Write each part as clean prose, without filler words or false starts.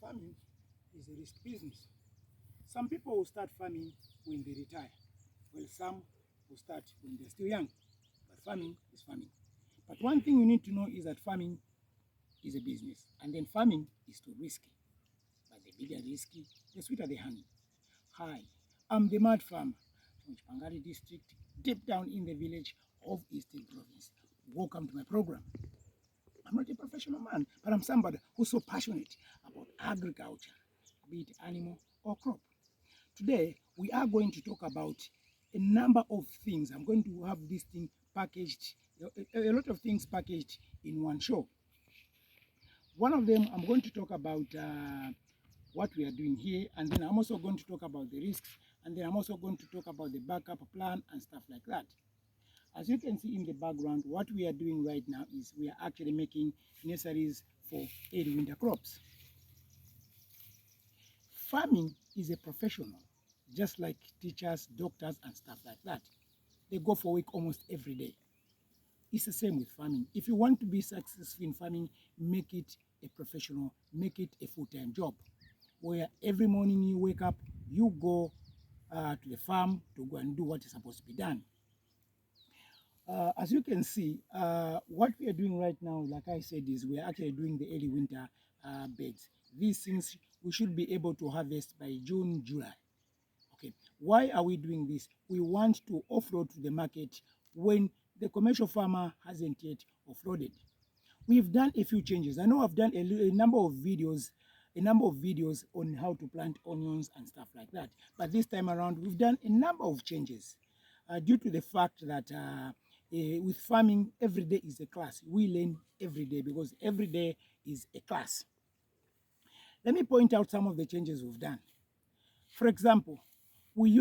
farming is a risk business. Some people will start farming when they retire, while some will start when they're still young. But farming is farming. But one thing you need to know is that farming is a business, and then farming is too risky. But the bigger risky, the sweeter the honey. Hi, I'm the mad farmer from Chipangari district, deep down in the village of Eastern Province. Welcome to my program. I'm not a professional man, but I'm somebody who's so passionate about agriculture, be it animal or crop. Today, we are going to talk about a number of things. I'm going to have this thing packaged, a lot of things packaged in one show. One of them, I'm going to talk about what we are doing here, and then I'm also going to talk about the risks, and then I'm also going to talk about the backup plan and stuff like that. As you can see in the background, what we are doing right now is we are actually making nurseries for early winter crops. Farming is a professional, just like teachers, doctors, and stuff like that. They go for work almost every day. It's the same with farming. If you want to be successful in farming, make it a professional, make it a full-time job, where every morning you wake up, you go to the farm to go and do what is supposed to be done. As you can see, what we are doing right now, like I said, is we are actually doing the early winter beds. These things we should be able to harvest by June, July. Okay, why are we doing this? We want to offload to the market when the commercial farmer hasn't yet offloaded. We've done a few changes. I know I've done a number of videos on how to plant onions and stuff like that. But this time around, we've done a number of changes due to the fact that with farming, every day is a class. We learn every day because every day is a class. Let me point out some of the changes we've done. For example, we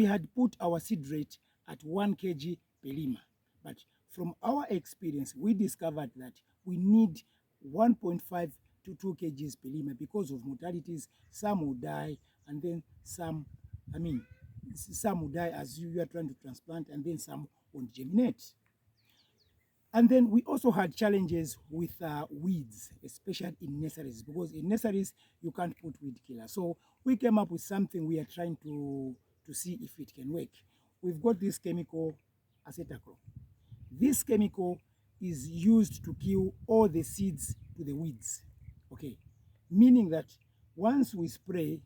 had put our seed rate at 1 kg per lima, but from our experience, we discovered that we need 1.5 to 2 kgs per lima because of mortalities. Some will die, and then some will die as you are trying to transplant, and then some won't germinate. And then we also had challenges with weeds, especially in nurseries, because in nurseries you can't put weed killer. So we came up with something we are trying to see if it can work. We've got this chemical, acetachrome. This chemical is used to kill all the seeds to the weeds. Okay, meaning that once we spray,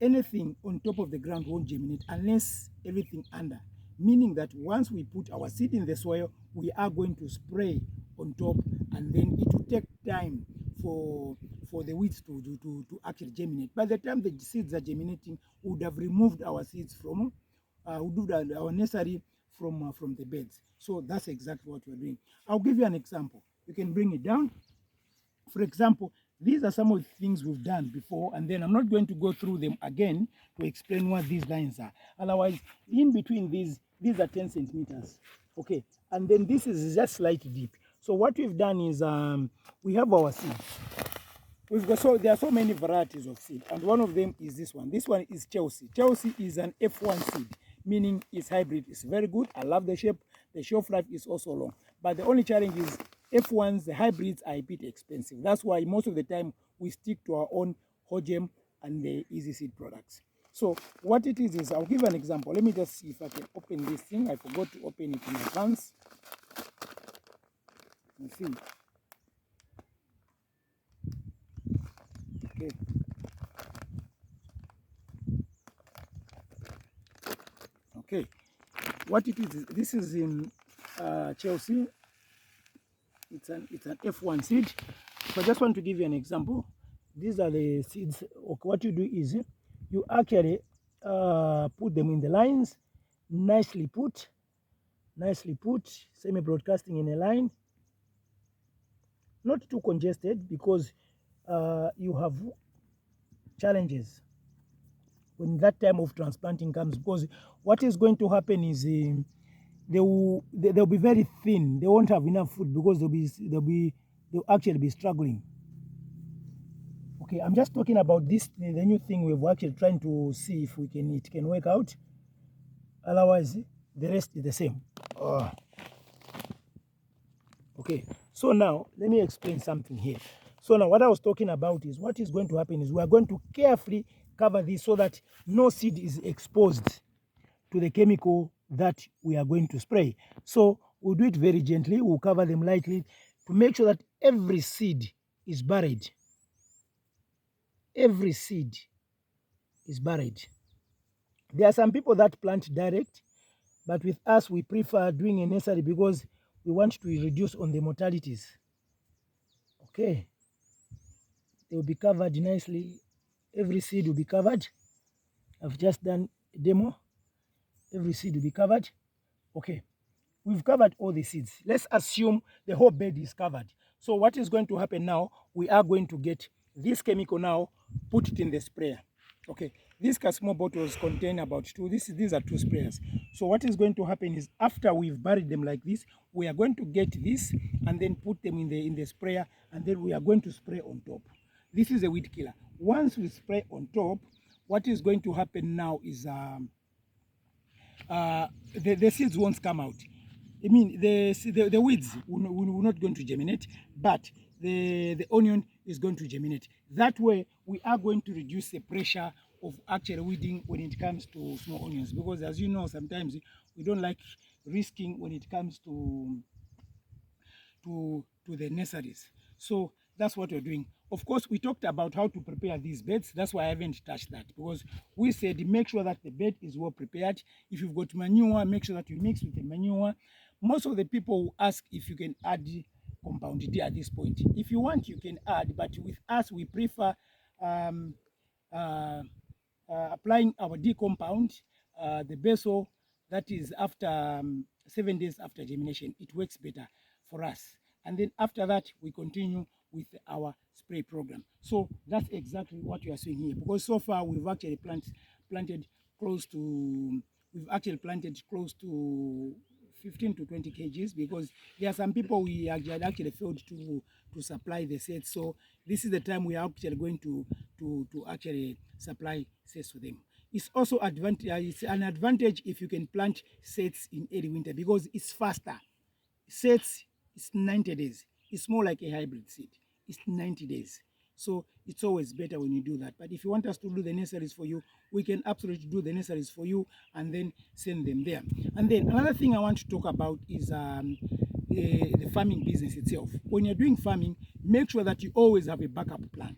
anything on top of the ground won't germinate unless everything under. Meaning that once we put our seed in the soil, we are going to spray on top, and then it will take time for the weeds to actually germinate. By the time the seeds are germinating, we would have removed our seeds from our nursery from the beds. So that's exactly what we're doing. I'll give you an example. You can bring it down. For example, these are some of the things we've done before, and then I'm not going to go through them again to explain what these lines are. Otherwise, in between these are 10 centimeters. Okay, and then this is just slightly deep. So what we've done is we have our seeds. There are so many varieties of seed, and one of them is this one. This one is Chelsea. Chelsea is an F1 seed, meaning it's hybrid. It's very good. I love the shape. The shelf life is also long. But the only challenge is F1s, the hybrids, are a bit expensive. That's why most of the time we stick to our own Hogem and the Easy Seed products. So what it is I'll give an example. Let me just see if I can open this thing. I forgot to open it in advance. Let's see. Okay. Okay. What it is, this is in Chelsea. It's an F1 seed. So I just want to give you an example. These are the seeds. Okay, what you do is you actually put them in the lines, nicely put, semi-broadcasting in a line, not too congested, because you have challenges when that time of transplanting comes, because what is going to happen is they'll be very thin. They won't have enough food because they'll actually be struggling. Okay, I'm just talking about this, the new thing we're actually trying to see if it can work out. Otherwise, the rest is the same. Okay, so now let me explain something here. So now what I was talking about is what is going to happen is we are going to carefully cover this so that no seed is exposed to the chemical that we are going to spray. So we'll do it very gently. We'll cover them lightly to make sure that every seed is buried. Every seed is buried. There are some people that plant direct, but with us, we prefer doing a nursery because we want to reduce on the mortalities. Okay. They will be covered nicely. Every seed will be covered. I've just done a demo. Every seed will be covered. Okay. We've covered all the seeds. Let's assume the whole bed is covered. So what is going to happen now, we are going to get this chemical now, put it in the sprayer. Okay, these small bottles contain about these are 2 sprayers. So what is going to happen is after we've buried them like this, we are going to get this and then put them in the sprayer, and then we are going to spray on top. This is a weed killer. Once we spray on top, what is going to happen now is the seeds won't come out. I mean, the weeds will not going to germinate, but the onion is going to germinate. That way, we are going to reduce the pressure of actually weeding when it comes to small onions, because as you know, sometimes we don't like risking when it comes to the nurseries. So that's what we're doing. Of course, we talked about how to prepare these beds. That's why I haven't touched that, because we said make sure that the bed is well prepared. If you've got manure, make sure that you mix with the manure. Most of the people will ask if you can add compound D at this point. If you want, you can add, but with us, we prefer um, applying our D compound, the basil, that is after 7 days after germination. It works better for us. And then after that, we continue with our spray program. So that's exactly what you are seeing here, because so far we've actually planted close to 15 to 20 kgs, because there are some people we actually failed to supply the sets. So this is the time we are actually going to actually supply sets for them. It's also it's an advantage if you can plant sets in early winter, because it's faster. Sets is 90 days. It's more like a hybrid seed. It's 90 days. So it's always better when you do that. But if you want us to do the nurseries for you, we can absolutely do the nurseries for you and then send them there. And then another thing I want to talk about is the farming business itself. When you're doing farming, make sure that you always have a backup plan.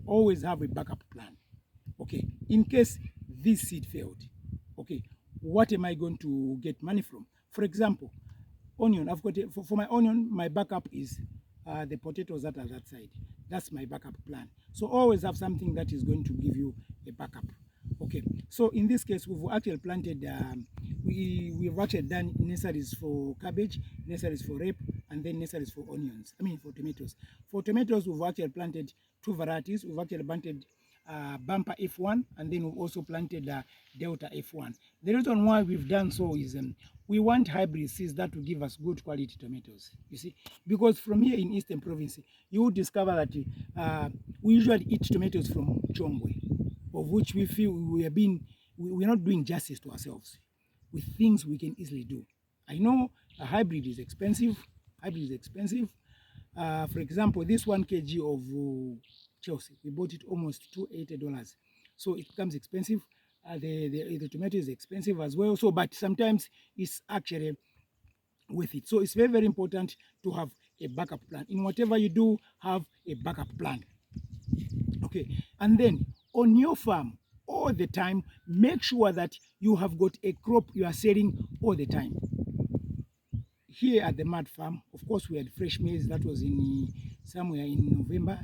Always have a backup plan. Okay, in case this seed failed, okay, what am I going to get money from? For example, onion. I've got for my onion, my backup is the potatoes that are that side. That's my backup plan. So always have something that is going to give you a backup. Okay, so in this case, we've actually planted, we've actually done nurseries for cabbage, nurseries for rape, and then nurseries for onions. I mean, for tomatoes. For tomatoes, we've actually planted 2 varieties. We've actually planted Bumper F1, and then we've also planted Delta F1. The reason why we've done so is we want hybrid seeds that will give us good quality tomatoes, you see, because from here in Eastern Province, you will discover that we usually eat tomatoes from Chongwe, of which we feel we're not doing justice to ourselves with things we can easily do. I know a hybrid is expensive. For example, this 1 kg of Chelsea, we bought it almost $280. So it becomes expensive. The tomato is expensive as well. So, but sometimes it's actually worth it. So it's very, very important to have a backup plan. In whatever you do, have a backup plan. Okay, and then on your farm, all the time, make sure that you have got a crop you are selling all the time. Here at the mud farm, of course, we had fresh maize. That was in somewhere in November,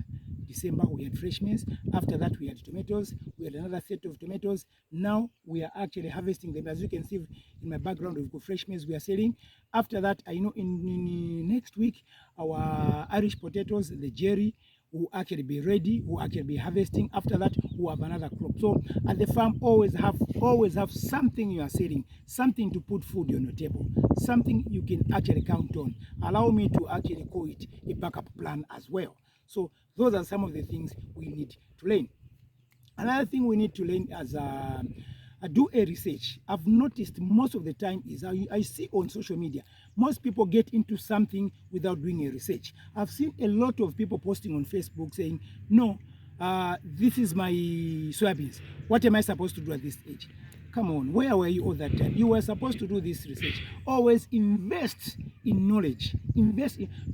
December. We had fresh maize. After that, we had tomatoes. We had another set of tomatoes. Now we are actually harvesting them. As you can see in my background, we've got fresh maize we are selling. After that, I know in next week, our Irish potatoes, the jerry, will actually be ready, will actually be harvesting. After that, we'll have another crop. So at the farm, always have something you are selling, something to put food on your table, something you can actually count on. Allow me to actually call it a backup plan as well. So those are some of the things we need to learn. Another thing we need to learn as do a research. I've noticed most of the time is I see on social media, Most people get into something without doing a research. I've seen a lot of people posting on Facebook saying, no, this is my soybeans. What am I supposed to do at this age? Come on, where were you all that time? You were supposed to do this research. Always invest in knowledge.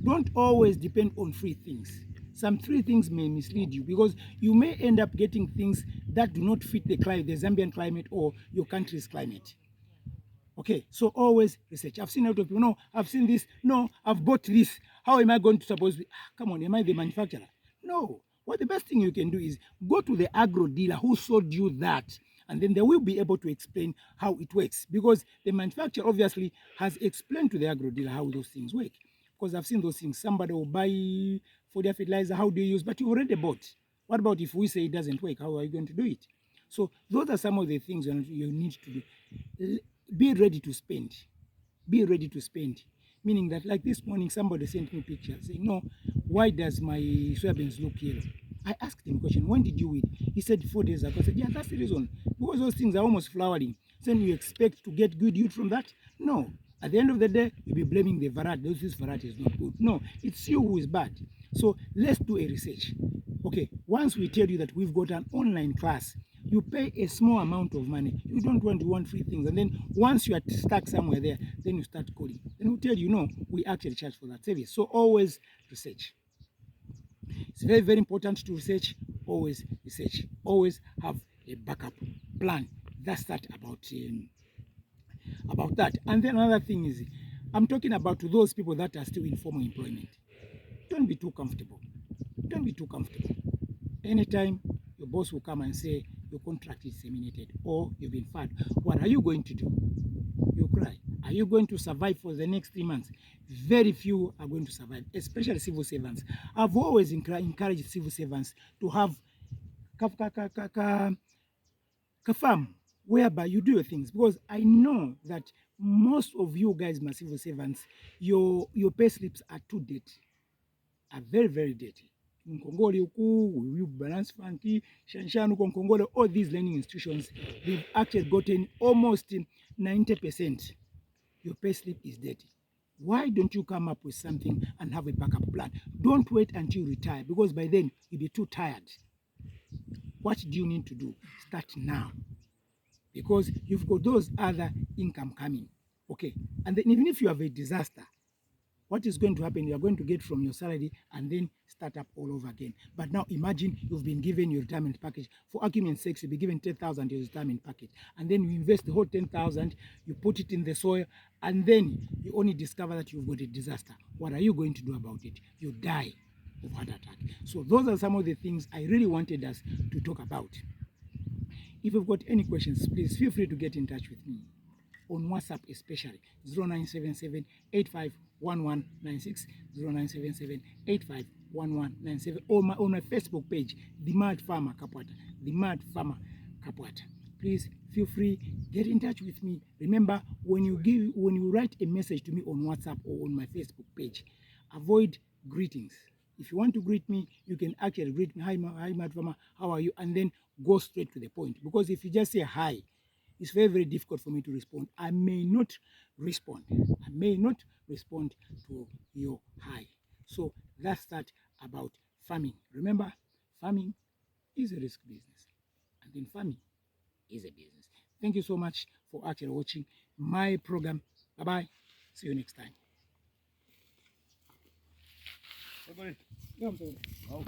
Don't always depend on free things. Some free things may mislead you because you may end up getting things that do not fit the climate, the Zambian climate or your country's climate. Okay, so always research. I've seen a lot of people, no, I've seen this, no, I've bought this. How am I going to suppose? Come on, am I the manufacturer? No. What the best thing you can do is go to the agro dealer who sold you that, and then they will be able to explain how it works, because the manufacturer obviously has explained to the agro dealer how those things work. Because I've seen those things. Somebody will buy for their fertilizer, how do you use, but you already bought. What about if we say it doesn't work? How are you going to do it? So those are some of the things you need to do. Be ready to spend. Be ready to spend. Meaning that, like this morning, somebody sent me pictures saying, no, why does my soybeans look yellow? I asked him a question, when did you weed? He said 4 days ago. I said, yeah, that's the reason. Because those things are almost flowering. Then you expect to get good yield from that? No. At the end of the day, you'll be blaming the variety. This variety is not good. No, it's you who is bad. So let's do a research. Okay, once we tell you that we've got an online class, you pay a small amount of money. You don't want free things. And then once you are stuck somewhere there, then you start calling. Then we'll tell you, no, we actually charge for that service. So always research. It's very, very important to research. Always research. Always have a backup plan. That's that about that. And then another thing is, I'm talking about those people that are still in formal employment. Don't be too comfortable. Don't be too comfortable. Anytime your boss will come and say your contract is terminated or you've been fired, what are you going to do? You cry. Are you going to survive for the next 3 months? Very few are going to survive, especially civil servants. I've always encouraged civil servants to have Kafka Kaka farm, whereby you do your things, because I know that most of you guys, my civil servants, your pay slips are too dirty, are very, very dirty. Nkongole huku, balance fund, Shanshanu, Nkongole, all these learning institutions, they've actually gotten almost 90%. Your pay slip is dirty. Why don't you come up with something and have a backup plan? Don't wait until you retire, because by then you'll be too tired. What do you need to do? Start now, because you've got those other income coming. Okay, and then even if you have a disaster, what is going to happen? You are going to get from your salary and then start up all over again. But now imagine you've been given your retirement package. For argument's sake, you'll be given 10,000 your retirement package, and then you invest the whole 10,000, you put it in the soil, and then you only discover that you've got a disaster. What are you going to do about it? You die of heart attack. So those are some of the things I really wanted us to talk about. If you've got any questions, please feel free to get in touch with me on WhatsApp, especially 0977 851196, 0977 851197, or on my Facebook page, The Mad Farmer Kapwata, The Mad Farmer Kapwata. Please feel free, get in touch with me. Remember, when you write a message to me on WhatsApp or on my Facebook page, avoid greetings. If you want to greet me, you can actually greet me, hi Mad Farmer, how are you? And then go straight to the point. Because if you just say hi, it's very, very difficult for me to respond. I may not respond. I may not respond to your hi. So that's that about farming. Remember, farming is a risk business. And then farming is a business. Thank you so much for actually watching my program. Bye-bye. See you next time. Everybody. Yeah, I'm sorry. Oh.